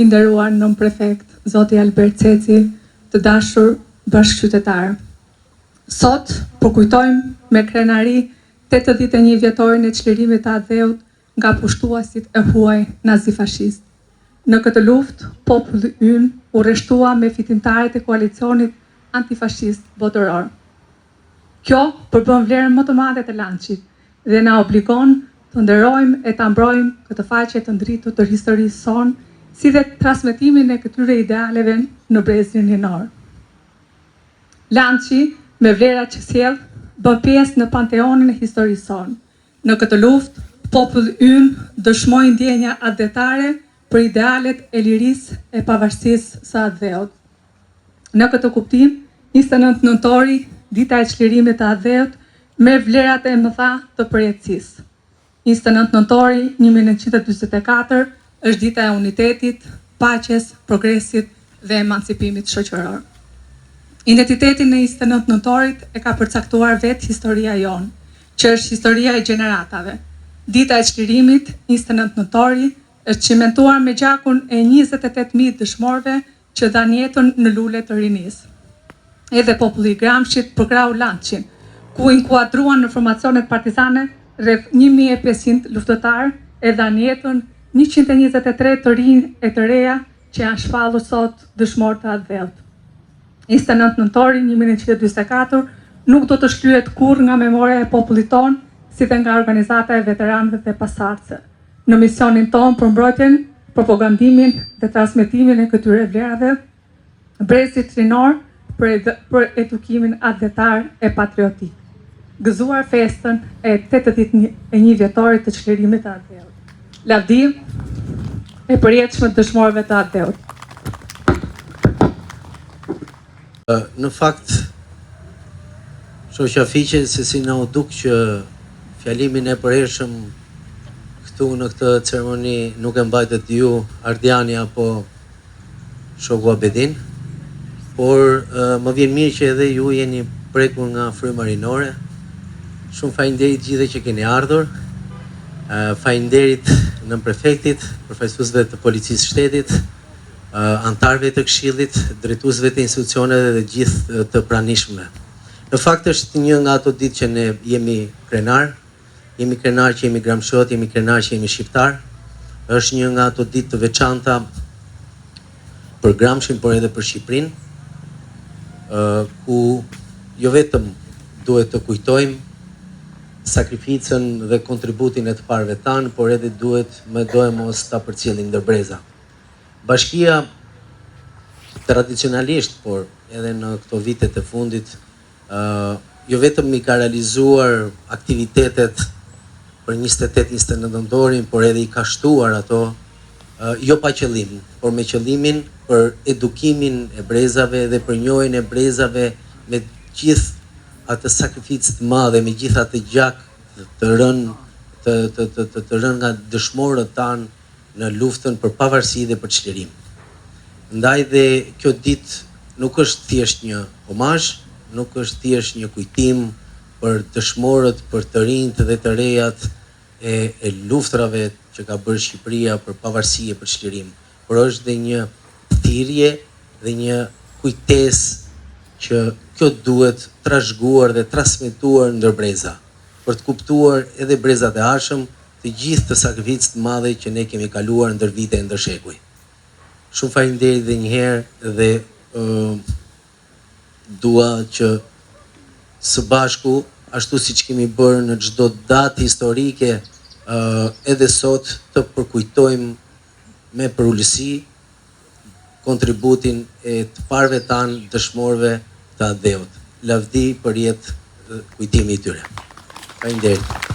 I nderuar nën prefekt, zoti Albert Ceci, të dashur bashkëqytetar. Sot përkujtojmë me krenari 81 vjetorin e çlirimit të Adheut nga pushtuesit e huaj nazifashist. Në këtë luftë, populli ynë u rreshtua me fitimtarët e koalicionit antifashist botëror. Kjo përbën vlerën më të madhe të Lançit dhe na obligon të nderojmë e ta mbrojmë këtë faqe të ndritur të historisë sonë, si dhe transmetimin e këtyre idealeve në brezin njënor. Lançi, me vlerat që sjell, bën pjesë në panteonin e historisë sonë. Në këtë luftë, populli ynë dëshmoi ndjenja adhetare për idealet e lirisë e pavarësisë së Adheut. Në këtë kuptim, 29 nëntori, dita e çlirimit të Adheut, me vlerat e mëdha të përjetësisë. 29 nëntori 1944 është dita e unitetit, paqes, progresit dhe emancipimit shoqëror. Identitetin e 29 nëntorit e ka përcaktuar vetë historia jonë, që është historia e gjeneratave. Dita e çlirimit, 29 nëntori, është cimentuar me gjakun e 28.000 dëshmorëve që dhanë jetën në lule të rinisë. Edhe populli i Gramshit përkrau Lançin, ku inkuadruan në formacionet partizane rreth 1500 luftëtarë e dhanë jetën 123 të rinj e të reja që janë shpallur sot dëshmorë të Adheut. 29 nëntori 1944 nuk do të shlyhet kurrë nga memoria e popullit tonë, si dhe nga organizata e veteranëve dhe pasardhësve. Në misionin tonë për mbrojtjen, propagandimin dhe transmetimin e këtyre vlerave, brezit rinor për edukimin adhetar e patriotik. Gëzuar festën e 81 vjetorit të çlirimit të Adheut. Lavdi e përjetshme të dëshmorëve të Adheut. Në fakt, shoqja fiqe se si na u duk që fjalimin e përhershëm këtu në këtë ceremoni nuk e mbajtët ju Ardiani apo shoku Abedin, por më vjen mirë që edhe ju jeni prekur nga fryma rinore. Shumë faleminderit gjithë që keni ardhur. Faleminderit nën prefektit, përfaqësuesve të policisë shtetit, antarëve të këshillit, drejtuesve të institucioneve dhe gjithë të pranishmëve. Në fakt është një nga ato ditë që ne jemi krenar që jemi gramshiot, jemi krenar që jemi shqiptar. Është një nga ato ditë të veçanta për Gramshin, por edhe për Shqipërinë, ku jo vetëm duhet të kujtojmë sakrificën dhe kontributin e të parëve tanë, por edhe duhet me dojë mos ta përcjellim ndër breza. Bashkia tradicionalisht, por edhe në këto vitet e fundit, jo vetëm i ka realizuar aktivitetet për 28-29 nëntorin, por edhe i ka shtuar ato, jo pa qëllim, por me qëllimin për edukimin e brezave dhe për njohjen e brezave me gjithë atë sakrificë të madhe, me gjithë atë gjak të rënë nga dëshmorët tanë në luftën për pavarësi dhe për çlirim. Ndaj dhe kjo ditë nuk është thjesht një homazh, nuk është thjesht një kujtim për dëshmorët, për të rinjt dhe të rejat e luftrave që ka bërë Shqipëria për pavarësi e për çlirim, por është dhe një thirrje dhe një kujtesë që kjo duhet trashëguar dhe transmetuar ndër breza, për të kuptuar edhe brezat e arshëm të gjithë të sakrificë të madhe që ne kemi kaluar ndër vite e ndër shekuj. Shumë faleminderit edhe një herë dhe dua që së bashku, ashtu siç kemi bërë në çdo datë historike, edhe sot të përkujtojmë me përullësi kontributin e të parëve tanë dëshmorëve të Adheut. Lavdi për jetë kujtimi i tyre. Faleminderit.